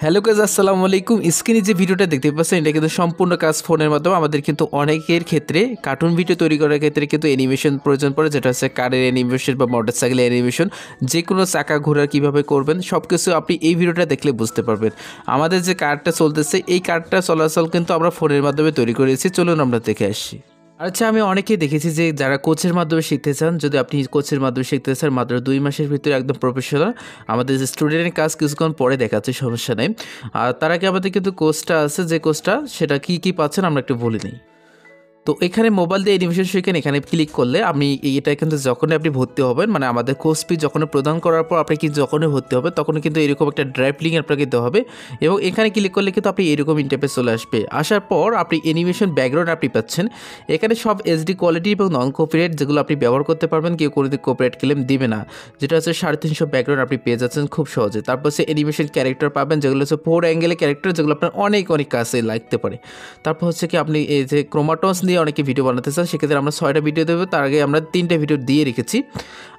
Hello guys, আসসালামু আলাইকুম। স্ক্রিনে যে ভিডিওটা দেখতে পাচ্ছেন এটা কিন্তু সম্পূর্ণ কাজ ফোনের মাধ্যমে। আমাদের কিন্তু অনেকের ক্ষেত্রে কার্টুন ভিডিও তৈরি করার ক্ষেত্রে কিন্তু অ্যানিমেশন প্রয়োজন পড়ে, যেটা হচ্ছে কারের অ্যানিমেশন বা মোটরসাইকেলের অ্যানিমেশন। যে কোনো চাকা ঘোরার কীভাবে করবেন সব কিছু আপনি এই ভিডিওটা দেখলে বুঝতে পারবেন। আমাদের যে কারটা চলতেছে এই কারটা চলাচল কিন্তু আমরা ফোনের মাধ্যমে তৈরি করেছি। চলুন আমরা দেখে আসি। আচ্ছা, আমি অনেকেই দেখেছি যে যারা কোচের মাধ্যমে শিখতে চান, যদি আপনি কোচের মাধ্যমে শিখতে চান মাত্র 2 মাসের ভিতরে একদম প্রফেশনাল, আমাদের যে স্টুডেন্টের কাজ কিছুক্ষণ পরে দেখাচ্ছে, সমস্যা নেই। আর তার আগে আমাদের কিন্তু কোচটা আছে, যে কোচটা সেটা কি কি পাচ্ছেন আমরা একটু বলে নিই। তো এখানে মোবাইল দিয়ে অ্যানিমেশন শিখেন, এখানে ক্লিক করলে আপনি এটা কিন্তু যখনই আপনি ভর্তি হবেন, মানে আমাদের কোর্স ফি যখন প্রদান করার পর আপনি কিন্তু যখনই ভর্তি হবে তখনই কিন্তু এরকম একটা ড্রাইভ লিঙ্ক আপনাকে দেওয়া হবে এবং এখানে ক্লিক করলে কিন্তু আপনি এরকম ইন্টারফেস চলে আসবে। আসার পর আপনি অ্যানিমেশন ব্যাকগ্রাউন্ড আপনি পাচ্ছেন। এখানে সব এইচডি কোয়ালিটি এবং নন কপিরাইট যেগুলো আপনি ব্যবহার করতে পারবেন, কেউ কোনো কপিরাইট ক্লেম দিবে না, যেটা হচ্ছে 350 ব্যাকগ্রাউন্ড আপনি পেয়ে যাচ্ছেন খুব সহজে। তারপর হচ্ছে অ্যানিমেশন ক্যারেক্টার পাবেন, যেগুলো হচ্ছে 4 অ্যাঙ্গেলের ক্যারেক্টার, যেগুলো আপনার অনেক অনেক কাছে লাগতে পারে। তারপর হচ্ছে কি আপনি এই যে ক্রোমাটন্স নিয়ে অনেকে ভিডিও বানাতে চান, সেক্ষেত্রে আমরা 6টা ভিডিও দেবো, তার আগে আমরা 3টা ভিডিও দিয়ে রেখেছি।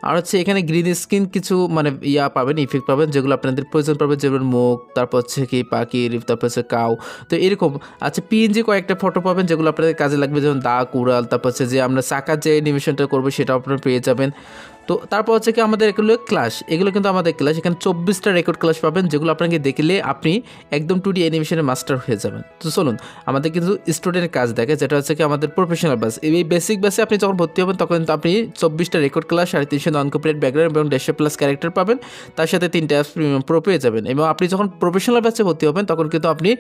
আর হচ্ছে এখানে গ্রিন স্ক্রিন কিছু মানে পাবেন, ইফেক্ট পাবেন, যেগুলো আপনাদের প্রয়োজন পড়বে, যেমন মুখ, তারপর হচ্ছে কি পাখির, তারপর হচ্ছে কাউ, তো এরকম। আচ্ছা, পিএনজি কয়েকটা ফটো পাবেন যেগুলো আপনাদের কাজে লাগবে, যেমন দাগ, উড়াল, তারপর হচ্ছে যে আমরা চাকার যে অ্যানিমেশনটা করবো সেটাও আপনারা পেয়ে যাবেন। তো তারপর হচ্ছে কি আমাদের এগুলো ক্লাস, এগুলো কিন্তু আমাদের ক্লাস, এখানে 24টা রেকর্ড ক্লাস পাবেন, যেগুলো আপনাকে দেখলে আপনি একদম 2D অ্যানিমেশনের মাস্টার হয়ে যাবেন। তো চলুন আমাদের কিন্তু স্টুডেন্টের কাজ দেখে, যেটা হচ্ছে কি আমাদের প্রফেশনাল বাস। এই বেসিক বাসে আপনি যখন ভর্তি হবেন তখন কিন্তু আপনি 24টা রেকর্ড ক্লাস, 350 নন কপিরাইট ব্যাকগ্রাউন্ড এবং 150+ ক্যারেক্টার পাবেন, তার সাথে 3টা অ্যাপস প্রিমিয়াম প্রো পেয়ে যাবেন। এবং আপনি যখন প্রফেশনাল ব্যাচে ভর্তি হবেন তখন কিন্তু আপনি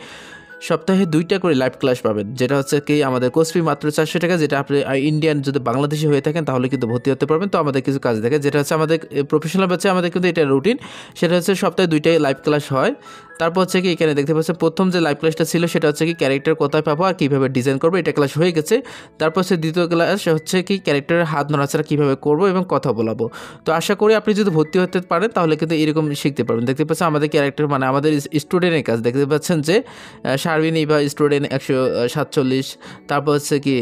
সপ্তাহে 2টা করে লাইভ ক্লাস পাবেন, যেটা হচ্ছে কি আমাদের কোর্স ফি মাত্র 400 টাকা। যেটা আপনি ইন্ডিয়ান যদি বাংলাদেশি হয়ে থাকেন তাহলে কিন্তু ভর্তি হতে পারবেন। তো আমাদের কিছু কাজ দেখে, যেটা হচ্ছে আমাদের প্রফেশনাল ব্যাচে আমাদের কিন্তু এটা রুটিন, সেটা হচ্ছে সপ্তাহে 2টাই লাইভ ক্লাস হয়। তারপর হচ্ছে কি এখানে দেখতে পাচ্ছেন প্রথম যে লাইভ ক্লাসটা ছিল সেটা হচ্ছে কি ক্যারেক্টার কোথায় পাবো আর কীভাবে ডিজাইন করবো, এটা ক্লাস হয়ে গেছে। তারপর হচ্ছে দ্বিতীয় ক্লাস হচ্ছে কি ক্যারেক্টারের হাত নড়াচড়া কীভাবে করবো এবং কথা বলাবো। তো আশা করি আপনি যদি ভর্তি হতে পারেন তাহলে কিন্তু এরকম শিখতে পারবেন। দেখতে পাচ্ছেন আমাদের ক্যারেক্টার মানে আমাদের স্টুডেন্টের কাজ দেখতে পাচ্ছেন যে শারবিনী বা স্টুডেন্ট 147। তারপর হচ্ছে কি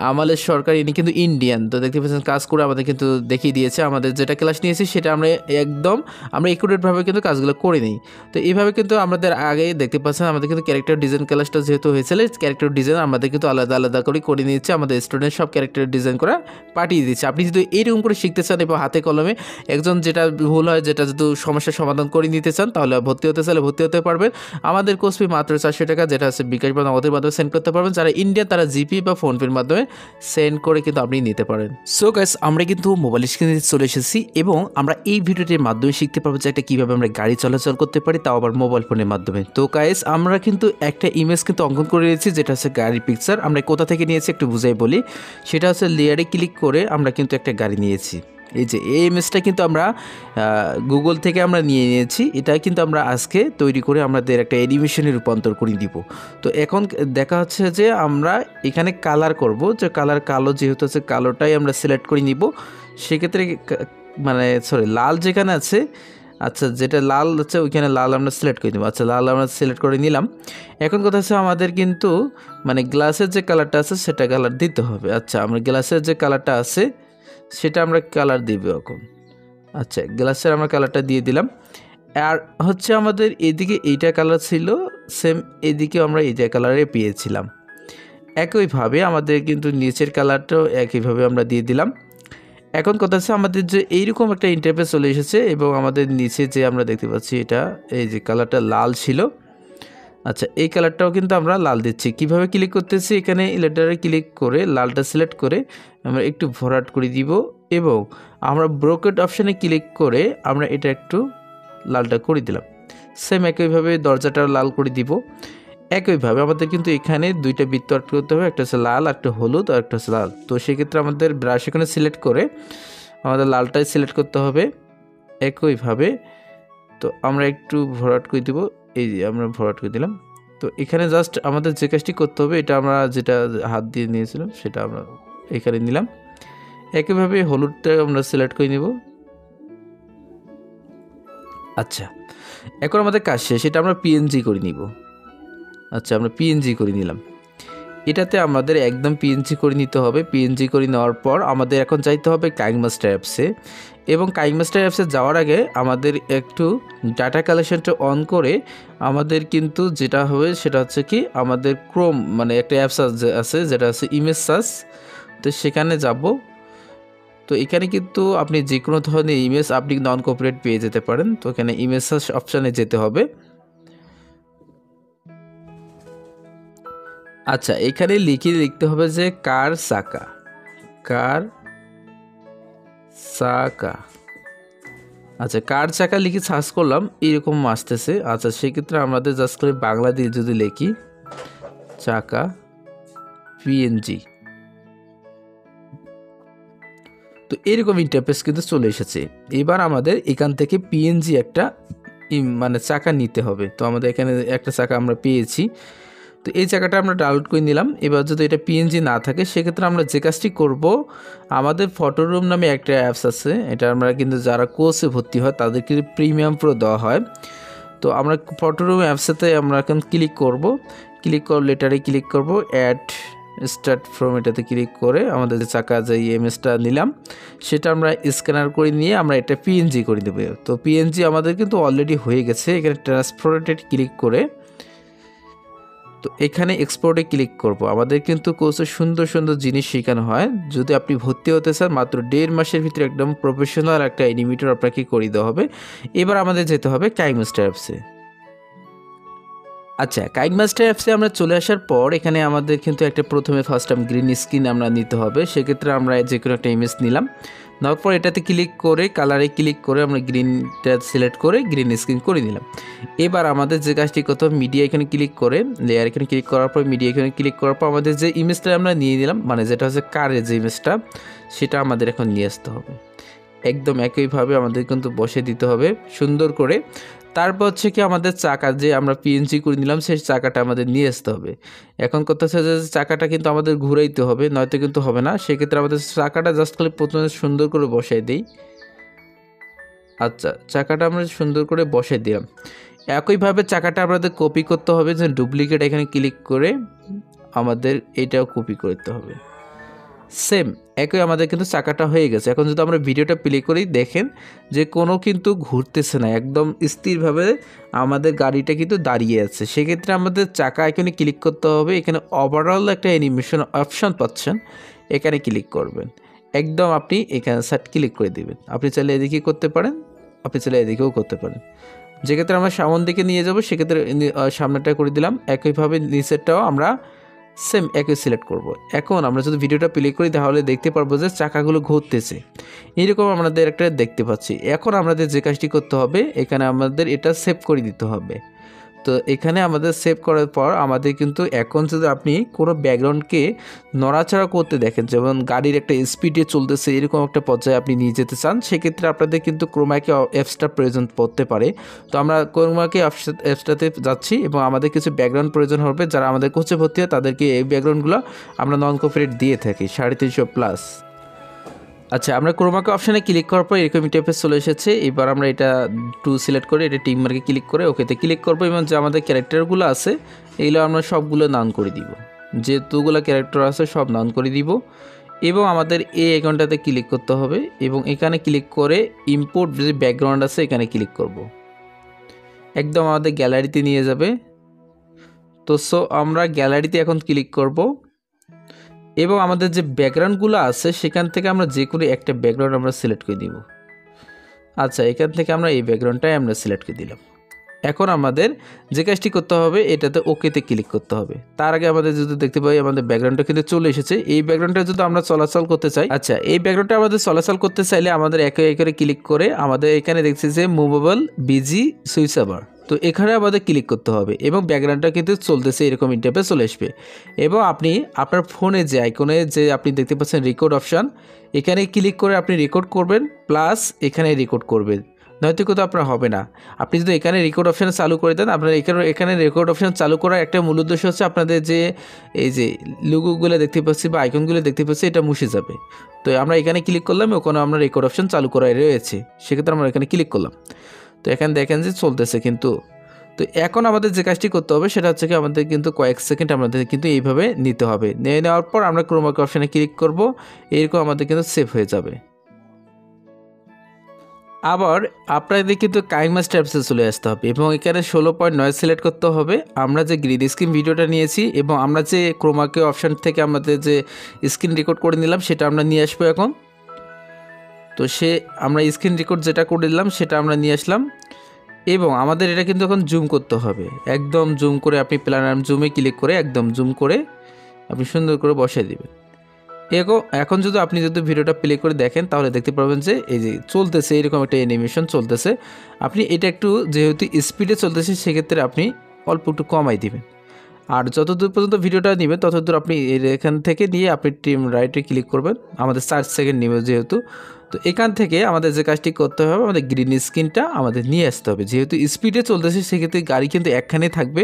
আমালের সরকার, ইনি কিন্তু ইন্ডিয়ান। তো দেখতে পাচ্ছেন কাজ করে আমাদের কিন্তু দেখিয়ে দিয়েছে, আমাদের যেটা ক্লাস নিয়েছি সেটা আমরা একুরেটভাবে কিন্তু কাজগুলো করে নিই। তো এইভাবে কিন্তু আমাদের আগে দেখতে পাচ্ছেন আমাদের কিন্তু ক্যারেক্টার ডিজাইন ক্লাসটা যেহেতু হয়েছিল, ক্যারেক্টার ডিজাইন আমাদের কিন্তু আলাদা আলাদা করে নিচ্ছে, আমাদের স্টুডেন্ট সব ক্যারেক্টার ডিজাইন করা পাঠিয়ে দিচ্ছে। আপনি যদি এইরকম করে শিখতে চান এবং হাতে কলমে একজন যেটা ভুল হয় যেটা যদি সমস্যার সমাধান করে নিতে চান তাহলে ভর্তি হতে চাইলে ভর্তি হতে পারবেন। আমাদের কোর্স ফি মাত্র 400 টাকা, যেটা হচ্ছে বিকাশ বা নগদের মাধ্যমে সেন্ড করতে পারবেন। যারা ইন্ডিয়া তারা জিপি বা ফোনপের মাধ্যমে সেন্ড করে কিন্তু আপনি নিতে পারেন। সো গাইস, আমরা কিন্তু মোবাইল স্ক্রিনে চলে এসেছি এবং আমরা এই ভিডিওটির মাধ্যমে শিখতে পারবো যে একটা কীভাবে আমরা গাড়ি চলাচল করতে পারি, তাও আবার মোবাইল ফোনের মাধ্যমে। তো গাইস, আমরা কিন্তু একটা ইমেজ কিন্তু অঙ্কন করে নিয়েছি, যেটা হচ্ছে গাড়ির পিকচার। আমরা কোথা থেকে নিয়েছি একটু বুঝাই বলি। সেটা হচ্ছে লেয়ারে ক্লিক করে আমরা কিন্তু একটা গাড়ি নিয়েছি। এই যে এই ইমেজটা কিন্তু আমরা গুগল থেকে আমরা নিয়ে নিয়েছি, এটা কিন্তু আমরা আজকে তৈরি করে আমাদের একটা অ্যানিমেশনে রূপান্তর করে দিব। তো এখন দেখা হচ্ছে যে আমরা এখানে কালার করব, যে কালার কালো যেহেতু আছে কালোটাই আমরা সিলেক্ট করে নিব। সেক্ষেত্রে মানে লাল যেখানে আছে, আচ্ছা যেটা লাল হচ্ছে ওইখানে লাল আমরা সিলেক্ট করে দেবো। আচ্ছা, লাল আমরা সিলেক্ট করে নিলাম। এখন কথা হচ্ছে আমাদের কিন্তু মানে গ্লাসের যে কালারটা আছে সেটা কালার দিতে হবে। আচ্ছা, আমরা গ্লাসের যে কালারটা আছে সেটা আমরা কালার দিব এখন। আচ্ছা, গ্লাসের আমরা কালারটা দিয়ে দিলাম। আর হচ্ছে আমাদের এদিকে এইটা কালার ছিল, সেম এদিকেও আমরা এইটা কালারে পেয়েছিলাম। একইভাবে আমাদের কিন্তু নিচের কালারটাও একইভাবে আমরা দিয়ে দিলাম। এখন কথা হচ্ছে আমাদের যে এইরকম একটা ইন্টারফেস চলে এসেছে এবং আমাদের নিচে যে আমরা দেখতে পাচ্ছি এটা এই যে কালারটা লাল ছিল। আচ্ছা, এই কালারটাও কিন্তু আমরা লাল দিচ্ছি। কিভাবে ক্লিক করতেছি, এখানে লেটারে ক্লিক করে লালটা সিলেক্ট করে আমরা একটু ভরাট করে দিব এবং আমরা ব্রোকেট অপশানে ক্লিক করে আমরা এটা একটু লালটা করে দিলাম। সেম একইভাবে দরজাটাও লাল করে দিব। একইভাবে আমাদের কিন্তু এখানে 2টা বৃত্ত আর্ট করতে হবে, একটা হচ্ছে লাল, একটা হলুদ আর একটা হচ্ছে লাল। তো সেক্ষেত্রে আমাদের ব্রাশ এখানে সিলেক্ট করে আমাদের লালটাই সিলেক্ট করতে হবে একইভাবে। তো আমরা একটু ভরাট করে দিব, এই যে আমরা ভরাট করে দিলাম। তো এখানে জাস্ট আমাদের যে কাজটি করতে হবে, এটা আমরা যেটা হাত দিয়ে নিয়েছিলাম সেটা আমরা এখানে নিলাম। একইভাবে হলুদটা আমরা সিলেক্ট করে নিব। আচ্ছা, এখন আমাদের কাজ শেষ, এটা আমরা পিএনজি করে নিব। আচ্ছা, আমরা পিএনজি করে নিলাম। এটাতে আমাদের একদম পিএনজি করে নিতে হবে। পিএনজি করে নেওয়ার পর আমাদের এখন চাইতে হবে কাইনমাস্টার অ্যাপসে। এবং কাইনমাস্টার অ্যাপসে যাওয়ার আগে আমাদের একটু ডাটা কালেকশনটা অন করে আমাদের কিন্তু যেটা হবে সেটা হচ্ছে কি আমাদের ক্রোম মানে একটা অ্যাপস আছে যেটা আছে ইমেজ সার্চ। তো সেখানে যাব। তো এখানে কিন্তু আপনি যে কোনো ধরনের ইমেজ আপনি নন কপিরাইট পেয়ে যেতে পারেন। তো এখানে ইমেজ সার্চ অপশানে যেতে হবে। আচ্ছা, এখানে লিখতে হবে যে কার চাকা, কার চাকা। আচ্ছা, কার চাকা লিখে সার্চ করলাম, এরকম আসতেছে। আচ্ছা, সেক্ষেত্রে আমাদের জাস্ট করে বাংলা দিয়ে যদি লিখি চাকা পিএনজি, তো এরকম ইন্টারফেস কিন্তু চলে এসেছে। এবার আমাদের এখান থেকে পিএনজি একটা মানে চাকা নিতে হবে। তো আমাদের এখানে একটা চাকা আমরা পেয়েছি। তো এই জায়গাটা আমরা ডাউনলোড করে নিলাম। এবার যদি এটা পিএনজি না থাকে সেক্ষেত্রে আমরা যে কাজটি করব, আমাদের ফটোরুম নামে একটা অ্যাপস আছে, এটা আমরা কিন্তু যারা কোর্সে ভর্তি হয় তাদের কিন্তু প্রিমিয়াম প্রো দেওয়া হয়। তো আমরা ফটোরুম অ্যাপসেতে আমরা এখন ক্লিক করব। ক্লিক করলে এটারে ক্লিক করব, অ্যাড স্টার্ট ফ্রম, এটাতে ক্লিক করে আমাদের যে চাকা যে ইমেজটা নিলাম সেটা আমরা স্ক্যানার করে নিয়ে আমরা এটা পিএনজি করে দেবো। তো পিএনজি আমাদের কিন্তু অলরেডি হয়ে গেছে। এখানে ট্রান্সপোর্টে ক্লিক করে তো এখানে এক্সপোর্টে ক্লিক করব। আমাদের কিন্তু কোর্সে সুন্দর সুন্দর জিনিস শেখানো হয়। যদি আপনি ভর্তি হতে চান মাত্র 1.5 মাসের ভিতরে একদম প্রফেশনাল একটা অ্যানিমেটর আপনাকে করে দেওয়া হবে। এবার আমাদের যেতে হবে কাইনমাস্টার অ্যাপসে। আচ্ছা, কাইনমাস্টার অ্যাপসে আমরা চলে আসার পর এখানে আমাদের কিন্তু একটা প্রথমে ফার্স্ট টাইম গ্রিন স্ক্রিন আমরা নিতে হবে। সেক্ষেত্রে আমরা যে কোনো একটা ইমেজ নিলাম, নেওয়ার পর এটাতে ক্লিক করে কালারে ক্লিক করে আমরা গ্রিনটা সিলেক্ট করে গ্রিন স্ক্রিন করে নিলাম। এবার আমাদের যে কাজটি করতে হবে, মিডিয়া এখানে ক্লিক করে লেয়ার এখানে ক্লিক করার পর মিডিয়া এখানে ক্লিক করার পর আমাদের যে ইমেজটা আমরা নিয়ে নিলাম মানে যেটা হচ্ছে কারের যে ইমেজটা সেটা আমাদের এখন নিয়ে আসতে হবে। একদম একইভাবে আমাদের কিন্তু বসে দিতে হবে সুন্দর করে। তারপর হচ্ছে কি আমাদের চাকা যে আমরা পিএনজি করে নিলাম সেই চাকাটা আমাদের নিয়ে আসতে হবে। এখন কথা হচ্ছে যে চাকাটা কিন্তু আমাদের ঘুরাইতে হবে, নয়তো কিন্তু হবে না। সেক্ষেত্রে আমাদের চাকাটা জাস্ট খালি প্রথমে সুন্দর করে বসাই দিই। আচ্ছা, চাকাটা আমরা সুন্দর করে বসাই দিলাম। একইভাবে চাকাটা আমাদের কপি করতে হবে, যে ডুপ্লিকেট এখানে ক্লিক করে আমাদের এটাও কপি করতে হবে। সেম একই আমাদের কিন্তু চাকাটা হয়ে গেছে। এখন যদি আমরা ভিডিওটা প্লে করি দেখেন যে কোনো কিন্তু ঘুরতেছে না, একদম স্থিরভাবে আমাদের গাড়িটা কিন্তু দাঁড়িয়ে আছে। সেক্ষেত্রে আমাদের চাকা এখানে ক্লিক করতে হবে। এখানে ওভারঅল একটা অ্যানিমেশন অপশান পাচ্ছেন, এখানে ক্লিক করবেন। একদম আপনি এখানে সেট ক্লিক করে দিবেন। আপনি চাইলে এদিকে করতে পারেন, আপনি চাইলে এদিকেও করতে পারেন। যেক্ষেত্রে আমরা সামন দিকে নিয়ে যাব সেক্ষেত্রে সামনেটা করে দিলাম। একইভাবে নিচেরটাও আমরা সেম একই সিলেক্ট করব। এখন আমরা যদি ভিডিওটা প্লে করি তাহলে দেখতে পারবো যে চাকাগুলো ঘুরতেছে, এরকম আমাদের একটা দেখতে পাচ্ছি। এখন আমাদের যে কাজটি করতে হবে, এখানে আমাদের এটা সেভ করে দিতে হবে। তো এখানে আমাদের সেভ করার পর আমাদের কিন্তু এখন যদি আপনি কোনো ব্যাকগ্রাউন্ডকে নড়াচড়া করতে দেখেন, যেমন গাড়ির একটা স্পিডে চলতেছে এরকম একটা পর্যায়ে আপনি নিয়ে যেতে চান, সেক্ষেত্রে আপনাদের কিন্তু ক্রোমাকে অ্যাপসটা প্রয়োজন পড়তে পারে। তো আমরা ক্রোমাকে অ্যাপসটাতে যাচ্ছি এবং আমাদের কিছু ব্যাকগ্রাউন্ড প্রয়োজন হবে। যারা আমাদের কোচে ভর্তি হয় তাদেরকে এই ব্যাকগ্রাউন্ডগুলো আমরা নন কপিরাইট দিয়ে থাকি 350+। আচ্ছা, আমরা ক্রোমাকে অপশানে ক্লিক করার পর এরকম ইন্টারফেস চলে এসেছে। এবার আমরা এটা টু সিলেক্ট করে এটা টিম মার্কে ক্লিক করে ওকেতে ক্লিক করবো এবং যে আমাদের ক্যারেক্টারগুলো আছে এগুলো আমরা সবগুলো নান করে দিব। যেতগুলো ক্যারেক্টার আছে সব নান করে দিব এবং আমাদের এই অ্যাকাউন্টটাতে ক্লিক করতে হবে এবং এখানে ক্লিক করে ইম্পোর্ট যে ব্যাকগ্রাউন্ড আছে এখানে ক্লিক করব। একদম আমাদের গ্যালারিতে নিয়ে যাবে। তো আমরা গ্যালারিতে এখন ক্লিক করব এবং আমাদের যে ব্যাকগ্রাউন্ডগুলো আছে সেখান থেকে আমরা যে কোনো একটা ব্যাকগ্রাউন্ড আমরা সিলেক্ট করে দিব। আচ্ছা, এখান থেকে আমরা এই ব্যাকগ্রাউন্ডটাই আমরা সিলেক্ট করে দিলাম। এখন আমাদের যে কাজটি করতে হবে এটাতে ওকেতে ক্লিক করতে হবে। তার আগে আমাদের যদি দেখতে পাই আমাদের ব্যাকগ্রাউন্ডটা কিন্তু চলে এসেছে। এই ব্যাকগ্রাউন্ডটা যদি আমরা চলাচল করতে চাই, আচ্ছা এই ব্যাকগ্রাউন্ডটা আমাদের চলাচল করতে চাইলে আমাদের একে একে ক্লিক করে আমাদের এখানে দেখছি যে মুভেবল বিজি সুইচেবল, তো এখানে আমাদের ক্লিক করতে হবে এবং ব্যাকগ্রাউন্ডটা কিন্তু চলতেছে এরকম ইন্টারফেস চলে আসবে। এবং আপনি আপনার ফোনে যে আইকনে যে আপনি দেখতে পাচ্ছেন রেকর্ড অপশান, এখানে ক্লিক করে আপনি রেকর্ড করবেন প্লাস এখানে রেকর্ড করবেন, নয়তো কিন্তু আপনার হবে না। আপনি যদি এখানে রেকর্ড অপশান চালু করে দেন, আপনার এখানে রেকর্ড অপশান চালু করার একটা মূল উদ্দেশ্য হচ্ছে আপনাদের যে এই যে লোগোগুলো দেখতে পাচ্ছি বা আইকনগুলো দেখতে পাচ্ছি এটা মুছে যাবে। তো আমরা এখানে ক্লিক করলাম, ওখানে আমরা রেকর্ড অপশান চালু করা রয়েছে, সেক্ষেত্রে আমরা এখানে ক্লিক করলাম। তো এখানে দেখেন যে চলতেছে কিন্তু। তো এখন আমাদের যে কাজটি করতে হবে সেটা হচ্ছে কি আমাদের কিন্তু কয়েক সেকেন্ড আমাদের কিন্তু এইভাবে নিতে হবে। নিয়ে নেওয়ার পর আমরা ক্রোমা অপশানে ক্লিক করব, এরকম আমাদের কিন্তু সেভ হয়ে যাবে। আবার আপনাদের কিন্তু কাইমাস ট্যাবসে চলে আসতে হবে এবং এখানে 16.9 সিলেক্ট করতে হবে। আমরা যে গ্রিন স্ক্রিন ভিডিওটা নিয়েছি এবং আমরা যে ক্রোমাকে অপশান থেকে আমাদের যে স্ক্রিন রেকর্ড করে নিলাম সেটা আমরা নিয়ে আসবো এখন। তো আমরা স্ক্রিন রেকর্ড যেটা করে দিলাম সেটা আমরা নিয়ে আসলাম এবং আমাদের এটা কিন্তু এখন জুম করতে হবে। একদম জুম করে আপনি প্ল্যানার জুমে ক্লিক করে একদম জুম করে আপনি সুন্দর করে বসাই দেবেন। এখন যদি আপনি ভিডিওটা প্লে করে দেখেন তাহলে দেখতে পারবেন যে এই যে চলতেছে এরকম একটা অ্যানিমেশন চলতেছে। আপনি এটা একটু যেহেতু স্পিডে চলতেছে সেক্ষেত্রে আপনি অল্প একটু কমাই দিবেন। আর যতদূর পর্যন্ত ভিডিওটা নেবেন ততদূর আপনি এখান থেকে নিয়ে আপনি টিম রাইটে ক্লিক করবেন। আমাদের 4 সেকেন্ড নেবে যেহেতু, তো এখান থেকে আমাদের যে কাজটি করতে হবে আমাদের গ্রিন স্ক্রিনটা আমাদের নিয়ে আসতে হবে। যেহেতু স্পিডে চলতেছে সেক্ষেত্রে গাড়ি কিন্তু একখানে থাকবে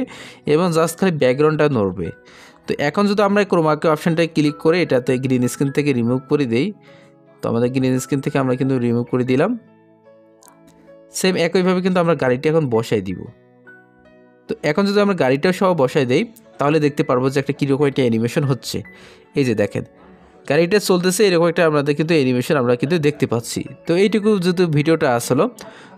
এবং জাস্ট খালি ব্যাকগ্রাউন্ডটা নড়বে। তো এখন যদি আমরা ক্রোমাকে অপশানটায় ক্লিক করে এটাতে গ্রিন স্ক্রিন থেকে রিমুভ করে দেই, তো আমাদের গ্রিন স্ক্রিন থেকে আমরা কিন্তু রিমুভ করে দিলাম। সেম একইভাবে কিন্তু আমরা গাড়িটি এখন বসাই দিব। তো এখন যদি আমরা গাড়িটাও সহ বসাই দেই তাহলে দেখতে পারবো যে একটা কীরকম একটা অ্যানিমেশন হচ্ছে। এই যে দেখেন গাড়িটা চলতেছে এরকম একটা আমাদের কিন্তু অ্যানিমেশন আমরা কিন্তু দেখতে পাচ্ছি। তো এইটুকু যেহেতু ভিডিওটা আসলো,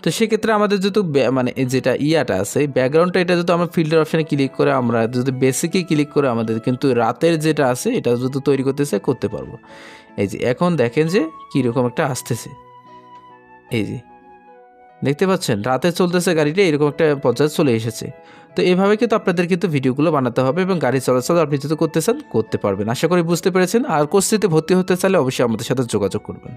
তো সেক্ষেত্রে আমাদের যেহেতু মানে যেটা ইয়াটা আছে ব্যাকগ্রাউন্ডটা, এটা যদি আমরা ফিল্টার অপশানে ক্লিক করে আমরা যদি বেসিকে ক্লিক করে আমাদের কিন্তু রাতের যেটা আছে এটা যদি তৈরি করতেছে করতে পারবো। এই যে এখন দেখেন যে কীরকম একটা আসতেছে, এই যে দেখতে পাচ্ছেন রাতে চলতেছে গাড়িটা এরকম একটা পর্যায়ে চলে এসেছে। তো এইভাবে কিন্তু আপনাদের কিন্তু ভিডিওগুলো বানাতে হবে এবং গাড়ি চলাচল আপনি যদি করতে চান করতে পারবেন। আশা করি বুঝতে পেরেছেন। আর কোর্সটিতে ভর্তি হতে চাইলে অবশ্যই আমাদের সাথে যোগাযোগ করবেন।